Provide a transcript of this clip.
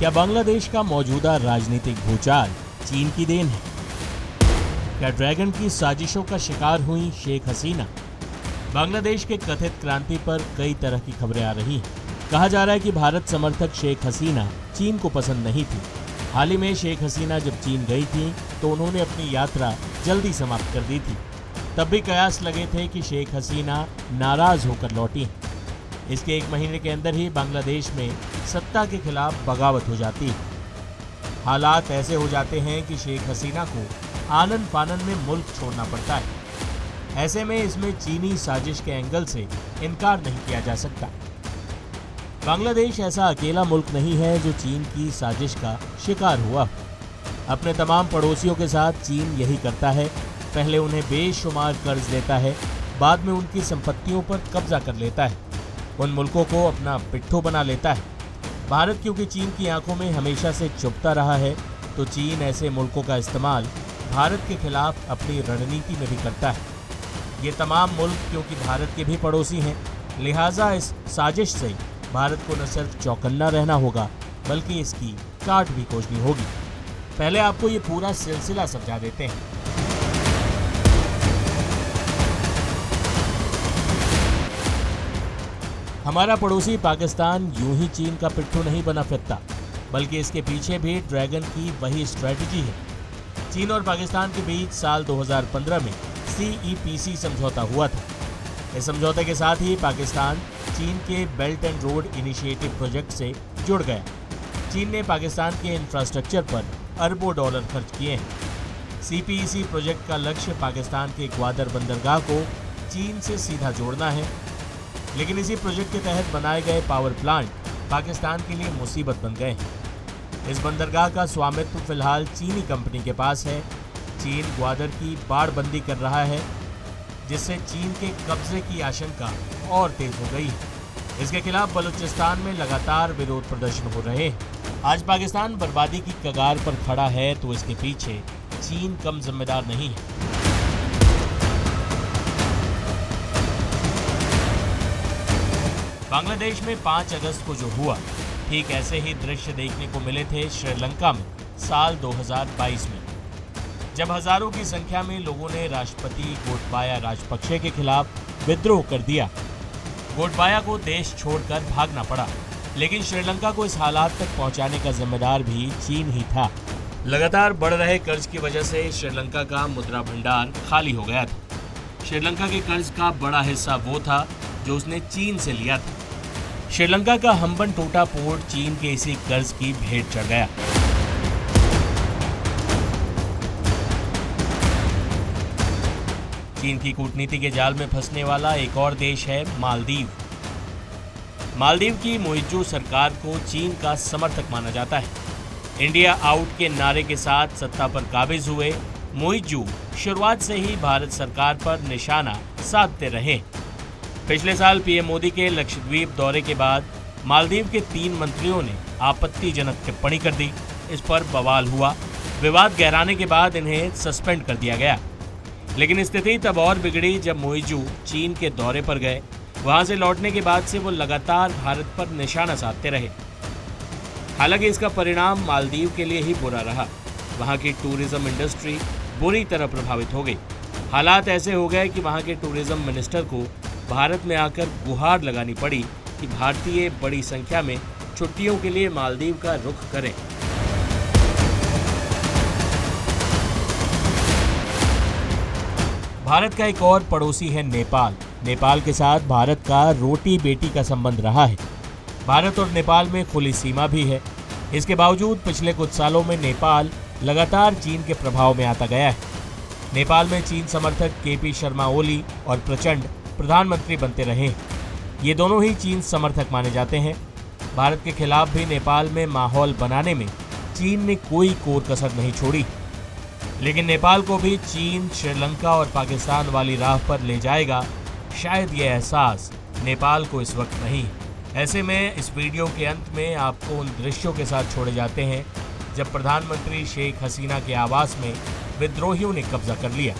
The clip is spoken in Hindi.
क्या बांग्लादेश का मौजूदा राजनीतिक भूचाल चीन की देन है? क्या ड्रैगन की साजिशों का शिकार हुई शेख हसीना? बांग्लादेश के कथित क्रांति पर कई तरह की खबरें आ रही हैं। कहा जा रहा है कि भारत समर्थक शेख हसीना चीन को पसंद नहीं थी। हाल ही में शेख हसीना जब चीन गई थी तो उन्होंने अपनी यात्रा जल्दी समाप्त कर दी थी। तब भी कयास लगे थे कि शेख हसीना नाराज होकर लौटी हैं। इसके एक महीने के अंदर ही बांग्लादेश में सत्ता के खिलाफ बगावत हो जाती है। हालात ऐसे हो जाते हैं कि शेख हसीना को आनन फानन में मुल्क छोड़ना पड़ता है। ऐसे में इसमें चीनी साजिश के एंगल से इनकार नहीं किया जा सकता। बांग्लादेश ऐसा अकेला मुल्क नहीं है जो चीन की साजिश का शिकार हुआ। अपने तमाम पड़ोसियों के साथ चीन यही करता है। पहले उन्हें बेशुमार कर्ज देता है, बाद में उनकी संपत्तियों पर कब्जा कर लेता है, उन मुल्कों को अपना पिट्ठू बना लेता है। भारत क्योंकि चीन की आंखों में हमेशा से चुभता रहा है, तो चीन ऐसे मुल्कों का इस्तेमाल भारत के खिलाफ अपनी रणनीति में भी करता है। ये तमाम मुल्क क्योंकि भारत के भी पड़ोसी हैं, लिहाजा इस साजिश से भारत को न सिर्फ चौकन्ना रहना होगा बल्कि इसकी काट भी खोजनी होगी। पहले आपको ये पूरा सिलसिला समझा देते हैं। हमारा पड़ोसी पाकिस्तान यूं ही चीन का पिट्ठू नहीं बना फिरता, बल्कि इसके पीछे भी ड्रैगन की वही स्ट्रेटजी है। चीन और पाकिस्तान के बीच साल 2015 में CEPC समझौता हुआ था। इस समझौते के साथ ही पाकिस्तान चीन के belt and road initiative project से जुड़ गया। चीन ने पाकिस्तान के इंफ्रास्ट्रक्चर पर अरबों डॉलर खर्च किए हैं। CPEC प्रोजेक्ट का लक्ष्य पाकिस्तान के ग्वादर बंदरगाह को चीन से सीधा जोड़ना है, लेकिन इसी प्रोजेक्ट के तहत बनाए गए पावर प्लांट पाकिस्तान के लिए मुसीबत बन गए हैं। इस बंदरगाह का स्वामित्व फिलहाल चीनी कंपनी के पास है। चीन ग्वादर की बाड़बंदी कर रहा है, जिससे चीन के कब्जे की आशंका और तेज हो गई है। इसके खिलाफ बलूचिस्तान में लगातार विरोध प्रदर्शन हो रहे हैं। आज पाकिस्तान बर्बादी की कगार पर खड़ा है तो इसके पीछे चीन कम जिम्मेदार नहीं है। बांग्लादेश में 5 अगस्त को जो हुआ, ठीक ऐसे ही दृश्य देखने को मिले थे श्रीलंका में साल 2022 में, जब हजारों की संख्या में लोगों ने राष्ट्रपति गोटबाया राजपक्षे के खिलाफ विद्रोह कर दिया। गोटबाया को देश छोड़कर भागना पड़ा, लेकिन श्रीलंका को इस हालात तक पहुंचाने का जिम्मेदार भी चीन ही था। लगातार बढ़ रहे कर्ज की वजह से श्रीलंका का मुद्रा भंडार खाली हो गया था। श्रीलंका के कर्ज का बड़ा हिस्सा वो था जो उसने चीन से लिया था। श्रीलंका का हम्बन टोटा पोर्ट चीन के इसी कर्ज की भेंट चढ़ गया। चीन की कूटनीति के जाल में फंसने वाला एक और देश है मालदीव। मालदीव की मोइज़ू सरकार को चीन का समर्थक माना जाता है। इंडिया आउट के नारे के साथ सत्ता पर काबिज हुए मोइज़ू शुरुआत से ही भारत सरकार पर निशाना साधते रहे। पिछले साल पीएम मोदी के लक्षद्वीप दौरे के बाद मालदीव के 3 मंत्रियों ने आपत्तिजनक टिप्पणी कर दी। इस पर बवाल हुआ। विवाद गहराने के बाद इन्हें सस्पेंड कर दिया गया। लेकिन स्थिति तब और बिगड़ी जब मोइज़ू चीन के दौरे पर गए। वहां से लौटने के बाद से वो लगातार भारत पर निशाना साधते रहे। हालांकि इसका परिणाम मालदीव के लिए ही बुरा रहा। वहां की टूरिज्म इंडस्ट्री बुरी तरह प्रभावित हो गई। हालात ऐसे हो गए कि वहां के टूरिज्म मिनिस्टर को भारत में आकर गुहार लगानी पड़ी कि भारतीय बड़ी संख्या में छुट्टियों के लिए मालदीव का रुख करें। भारत का एक और पड़ोसी है नेपाल। नेपाल के साथ भारत का रोटी बेटी का संबंध रहा है। भारत और नेपाल में खुली सीमा भी है। इसके बावजूद पिछले कुछ सालों में नेपाल लगातार चीन के प्रभाव में आता गया है। नेपाल में चीन समर्थक KP शर्मा ओली और प्रचंड प्रधानमंत्री बनते रहे। ये दोनों ही चीन समर्थक माने जाते हैं। भारत के खिलाफ भी नेपाल में माहौल बनाने में चीन ने कोई कोर कसर नहीं छोड़ी। लेकिन नेपाल को भी चीन श्रीलंका और पाकिस्तान वाली राह पर ले जाएगा, शायद ये एहसास नेपाल को इस वक्त नहीं। ऐसे में इस वीडियो के अंत में आपको उन दृश्यों के साथ छोड़े जाते हैं जब प्रधानमंत्री शेख हसीना के आवास में विद्रोहियों ने कब्जा कर लिया।